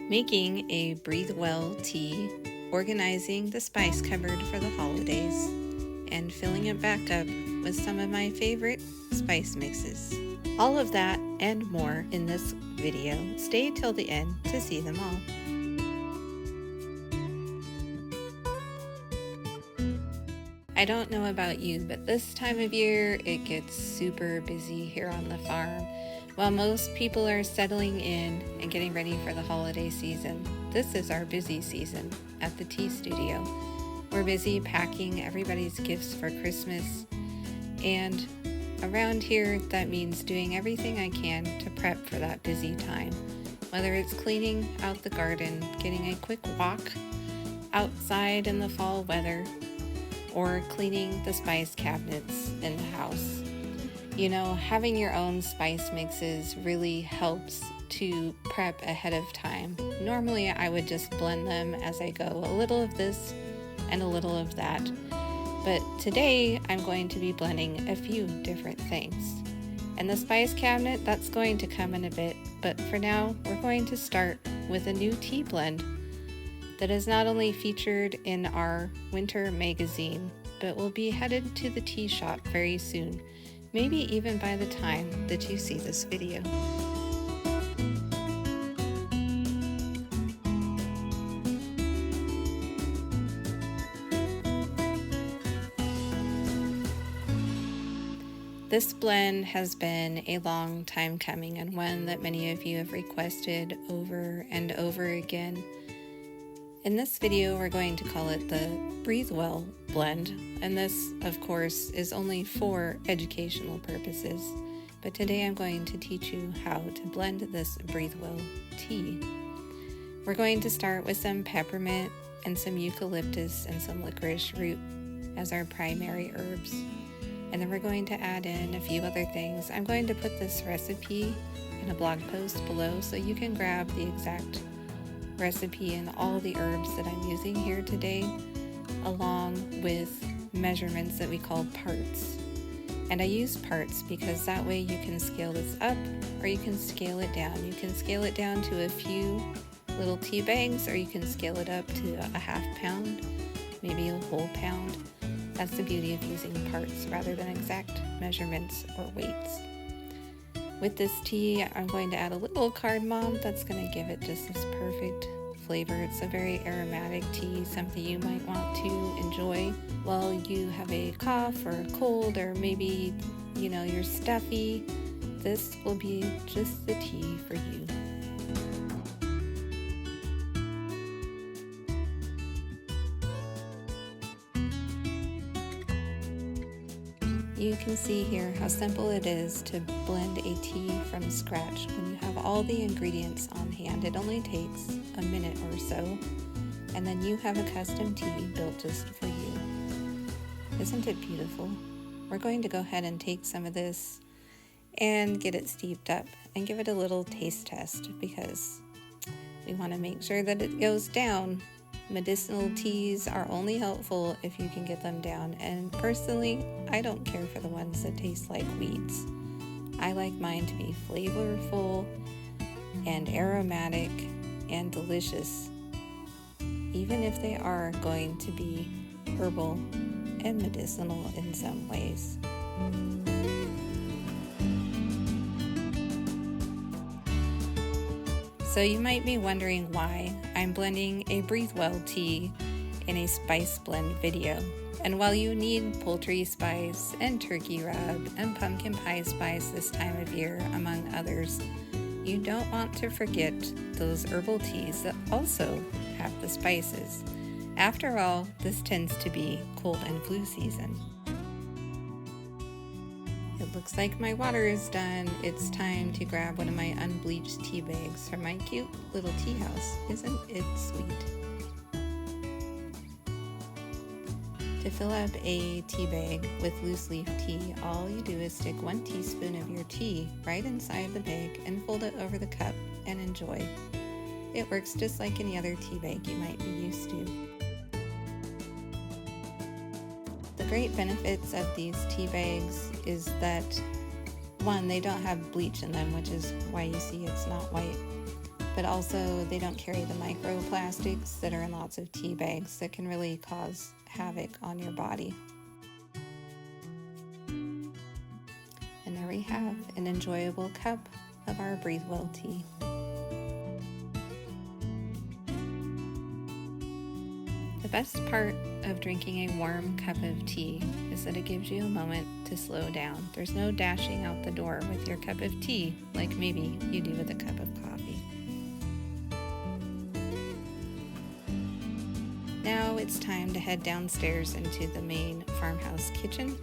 making a Breathe Well tea, organizing the spice cupboard for the holidays, and filling it back up with some of my favorite spice mixes. All of that and more in this video. Stay till the end to see them all. I don't know about you, but this time of year it gets super busy here on the farm. While most people are settling in and getting ready for the holiday season, this is our busy season at the tea studio. We're busy packing everybody's gifts for Christmas, and around here that means doing everything I can to prep for that busy time. Whether it's cleaning out the garden, getting a quick walk outside in the fall weather, or cleaning the spice cabinets in the house. You know, having your own spice mixes really helps to prep ahead of time. Normally I would just blend them as I go, a little of this and a little of that. But today I'm going to be blending a few different things. And the spice cabinet, that's going to come in a bit, but for now we're going to start with a new tea blend that is not only featured in our winter magazine, but will be headed to the tea shop very soon, maybe even by the time that you see this video. This blend has been a long time coming and one that many of you have requested over and over again. In this video, we're going to call it the Breathe Well blend, and this, of course, is only for educational purposes. But today I'm going to teach you how to blend this Breathe Well tea. We're going to start with some peppermint and some eucalyptus and some licorice root as our primary herbs. And then we're going to add in a few other things. I'm going to put this recipe in a blog post below so you can grab the exact recipe and all the herbs that I'm using here today, along with measurements that we call parts. And I use parts because that way you can scale this up or you can scale it down. You can scale it down to a few little tea bags, or you can scale it up to a half pound, maybe a whole pound. That's the beauty of using parts rather than exact measurements or weights. With this tea, I'm going to add a little cardamom. That's going to give it just this perfect flavor. It's a very aromatic tea, something you might want to enjoy while you have a cough or a cold, or maybe, you know, you're stuffy. This will be just the tea for you. You can see here how simple it is to blend a tea from scratch when you have all the ingredients on hand. It only takes a minute or so, and then you have a custom tea built just for you. Isn't it beautiful? We're going to go ahead and take some of this and get it steeped up and give it a little taste test because we want to make sure that it goes down. Medicinal teas are only helpful if you can get them down, and personally, I don't care for the ones that taste like weeds. I like mine to be flavorful and aromatic and delicious, even if they are going to be herbal and medicinal in some ways. So you might be wondering why I'm blending a Breathe Well tea in a spice blend video. And while you need poultry spice and turkey rub and pumpkin pie spice this time of year, among others, you don't want to forget those herbal teas that also have the spices. After all, this tends to be cold and flu season. It looks like my water is done. It's time to grab one of my unbleached tea bags from my cute little tea house. Isn't it sweet? To fill up a tea bag with loose leaf tea, all you do is stick 1 teaspoon of your tea right inside the bag and fold it over the cup and enjoy. It works just like any other tea bag you might be used to. The great benefits of these tea bags is that, one, they don't have bleach in them, which is why you see it's not white. but also they don't carry the microplastics that are in lots of tea bags that can really cause havoc on your body. And there we have an enjoyable cup of our Breathe Well tea. The best part of drinking a warm cup of tea is that it gives you a moment to slow down. There's no dashing out the door with your cup of tea like maybe you do with a cup of coffee. Now it's time to head downstairs into the main farmhouse kitchen,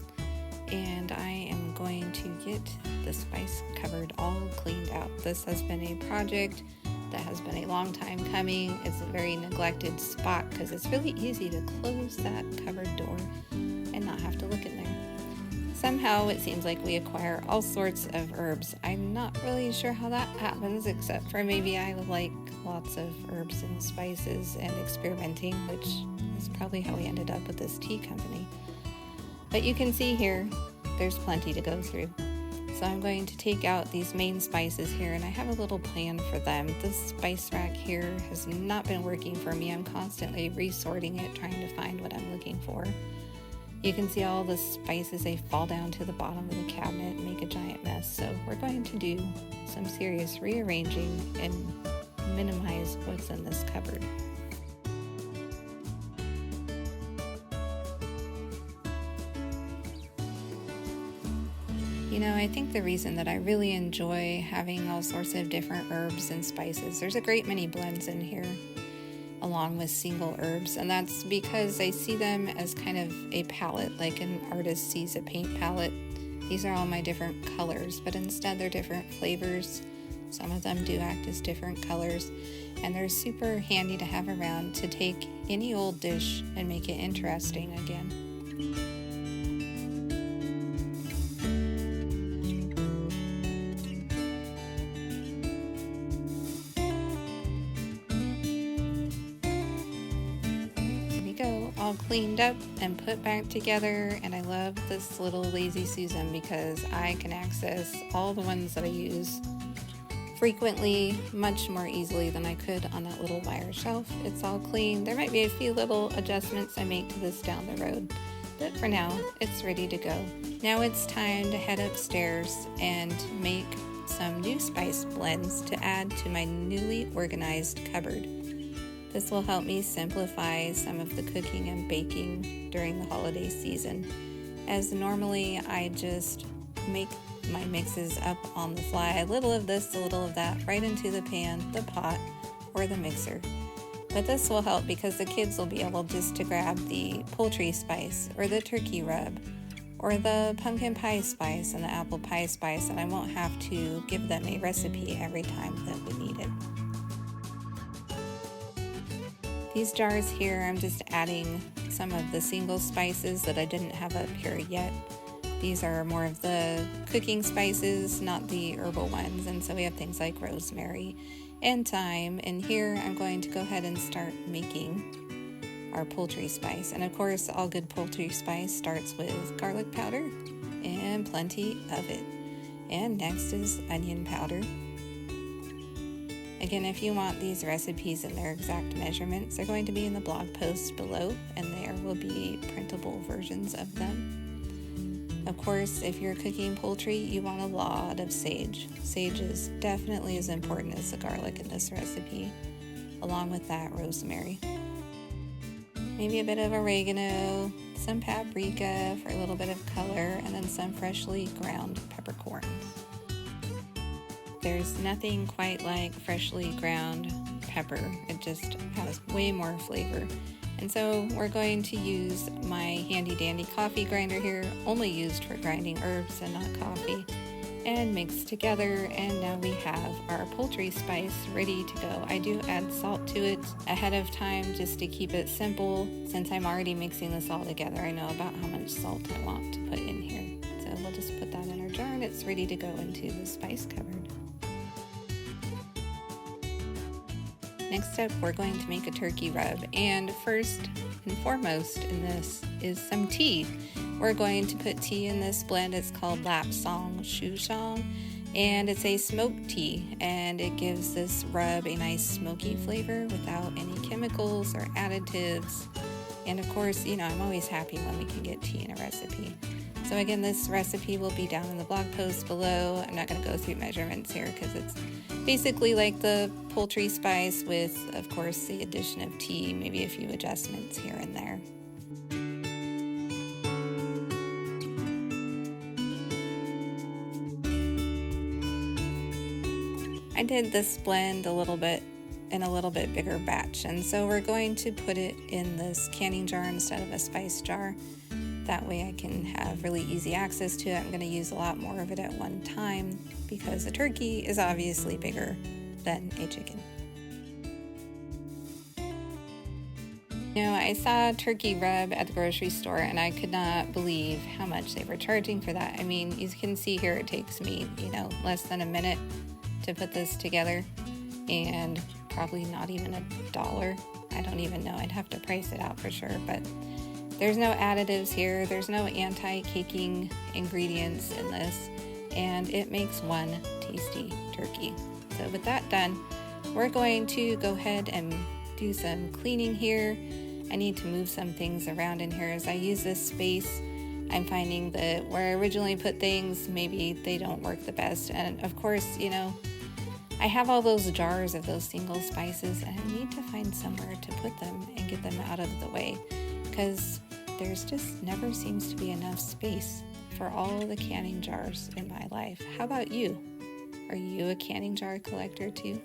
and I am going to get the spice cupboard all cleaned out. This has been a project that has been a long time coming. It's a very neglected spot because it's really easy to close that cupboard door and not have to look in there. Somehow it seems like we acquire all sorts of herbs. I'm not really sure how that happens, except for maybe I like lots of herbs and spices and experimenting, which is probably how we ended up with this tea company. But you can see here, there's plenty to go through. So I'm going to take out these main spices here, and I have a little plan for them. This spice rack here has not been working for me. I'm constantly resorting it, trying to find what I'm looking for. You can see all the spices, they fall down to the bottom of the cabinet and make a giant mess. So we're going to do some serious rearranging and minimize what's in this cupboard. You know, I think the reason that I really enjoy having all sorts of different herbs and spices, there's a great many blends in here along with single herbs, and that's because I see them as kind of a palette, like an artist sees a paint palette. These are all my different colors, but instead they're different flavors. Some of them do act as different colors, and they're super handy to have around to take any old dish and make it interesting again. All cleaned up and put back together, and I love this little Lazy Susan because I can access all the ones that I use frequently much more easily than I could on that little wire shelf. It's all clean. There might be a few little adjustments I make to this down the road, but for now it's ready to go. Now it's time to head upstairs and make some new spice blends to add to my newly organized cupboard. This will help me simplify some of the cooking and baking during the holiday season, as normally I just make my mixes up on the fly, a little of this, a little of that, right into the pan, the pot, or the mixer. But this will help because the kids will be able just to grab the poultry spice, or the turkey rub, or the pumpkin pie spice and the apple pie spice, and I won't have to give them a recipe every time that we need it. These jars here, I'm just adding some of the single spices that I didn't have up here yet. These are more of the cooking spices, not the herbal ones, and so we have things like rosemary and thyme. And here I'm going to go ahead and start making our poultry spice. And of course, all good poultry spice starts with garlic powder and plenty of it. And next is onion powder. Again, if you want these recipes and their exact measurements, they're going to be in the blog post below, and there will be printable versions of them. Of course, if you're cooking poultry, you want a lot of sage. Sage is definitely as important as the garlic in this recipe, along with that rosemary. Maybe a bit of oregano, some paprika for a little bit of color, and then some freshly ground peppercorns. There's nothing quite like freshly ground pepper. It just has way more flavor. And so we're going to use my handy dandy coffee grinder here, only used for grinding herbs and not coffee, and mix together, and now we have our poultry spice ready to go. I do add salt to it ahead of time just to keep it simple. Since I'm already mixing this all together, I know about how much salt I want to put in here. So we'll just put that in our jar and it's ready to go into the spice cupboard. Next up, we're going to make a turkey rub, and first and foremost in this is some tea. We're going to put tea in this blend. It's called Lapsang Souchong, And it's a smoked tea, and it gives this rub a nice smoky flavor without any chemicals or additives. And of course, I'm always happy when we can get tea in a recipe. So again, this recipe will be down in the blog post below. I'm not going to go through measurements here because it's basically like the poultry spice with, of course, the addition of tea, maybe a few adjustments here and there. I did this blend a little bit in a little bit bigger batch, and so we're going to put it in this canning jar instead of a spice jar. That way I can have really easy access to it. I'm going to use a lot more of it at one time because a turkey is obviously bigger than a chicken. I saw turkey rub at the grocery store and I could not believe how much they were charging for that. I mean, you can see here it takes me, less than a minute to put this together, and probably not even $1. I don't even know. I'd have to price it out for sure, but there's no additives here. There's no anti-caking ingredients in this, and it makes one tasty turkey. So with that done, we're going to go ahead and do some cleaning here. I need to move some things around in here as I use this space. I'm finding that where I originally put things, maybe they don't work the best. And of course, I have all those jars of those single spices, and I need to find somewhere to put them and get them out of the way, because there's just never seems to be enough space for all the canning jars in my life. How about you? Are you a canning jar collector too?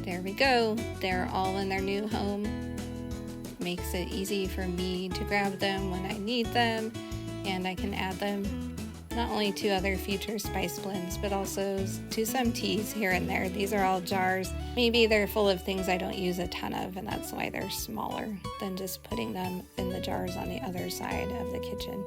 There we go. They're all in their new home. Makes it easy for me to grab them when I need them, and I can add them not only to other future spice blends, but also to some teas here and there. These are all jars. Maybe they're full of things I don't use a ton of, and that's why they're smaller than just putting them in the jars on the other side of the kitchen.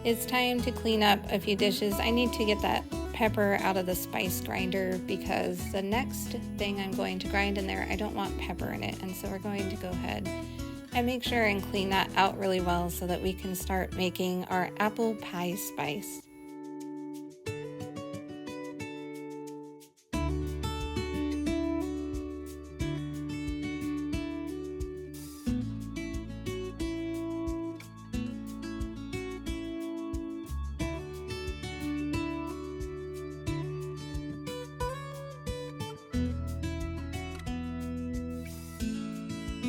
It's time to clean up a few dishes. I need to get that pepper out of the spice grinder because the next thing I'm going to grind in there, I don't want pepper in it. And so we're going to go ahead and make sure and clean that out really well so that we can start making our apple pie spice.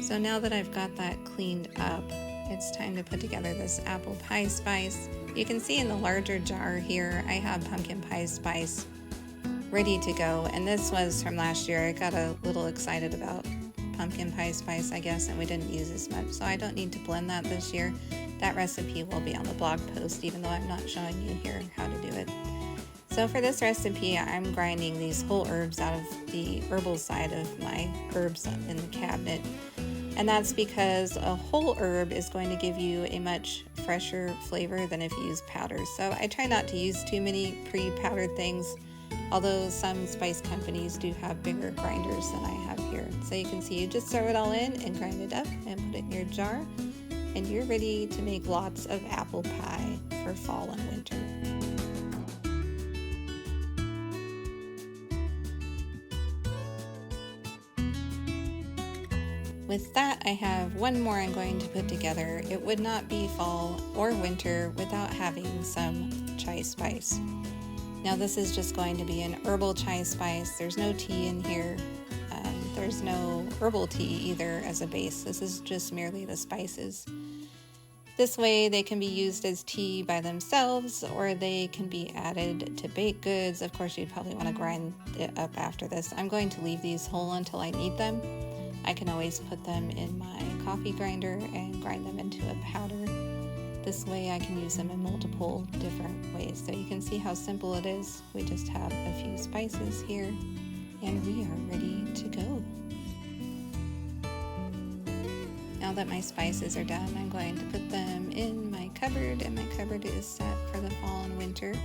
So now that I've got that cleaned up, it's time to put together this apple pie spice. You can see in the larger jar here, I have pumpkin pie spice ready to go. And this was from last year. I got a little excited about pumpkin pie spice, I guess, and we didn't use as much. So I don't need to blend that this year. That recipe will be on the blog post, even though I'm not showing you here how to do it. So for this recipe, I'm grinding these whole herbs out of the herbal side of my herbs in the cabinet. And that's because a whole herb is going to give you a much fresher flavor than if you use powders. So I try not to use too many pre-powdered things, although some spice companies do have bigger grinders than I have here. So you can see you just throw it all in and grind it up and put it in your jar, and you're ready to make lots of apple pie for fall and winter. With that, I have one more I'm going to put together. It would not be fall or winter without having some chai spice. Now this is just going to be an herbal chai spice. There's no tea in here. There's no herbal tea either as a base. This is just merely the spices. This way they can be used as tea by themselves, or they can be added to baked goods. Of course, you'd probably want to grind it up after this. I'm going to leave these whole until I need them. I can always put them in my coffee grinder and grind them into a powder. This way I can use them in multiple different ways. So you can see how simple it is. We just have a few spices here and we are ready to go. Now that my spices are done, I'm going to put them in my cupboard, and my cupboard is set for the fall and winter.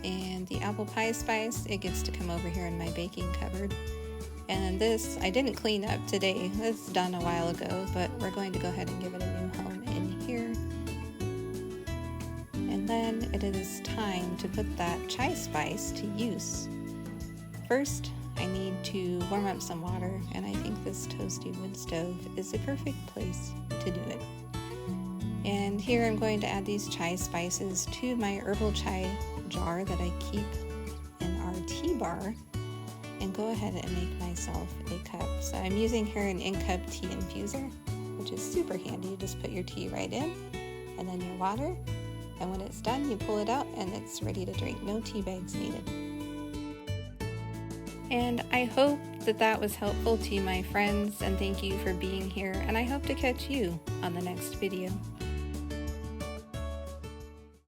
And the apple pie spice, it gets to come over here in my baking cupboard. And then this, I didn't clean up today. This was done a while ago, but we're going to go ahead and give it a new home in here. And then it is time to put that chai spice to use. First, I need to warm up some water, and I think this toasty wood stove is the perfect place to do it. And here I'm going to add these chai spices to my herbal chai jar that I keep in our tea bar, and go ahead and make myself a cup. So I'm using here an in-cup tea infuser, which is super handy. You just put your tea right in, and then your water, and when it's done you pull it out and it's ready to drink. No tea bags needed. And I hope that that was helpful to you, my friends, and thank you for being here, and I hope to catch you on the next video.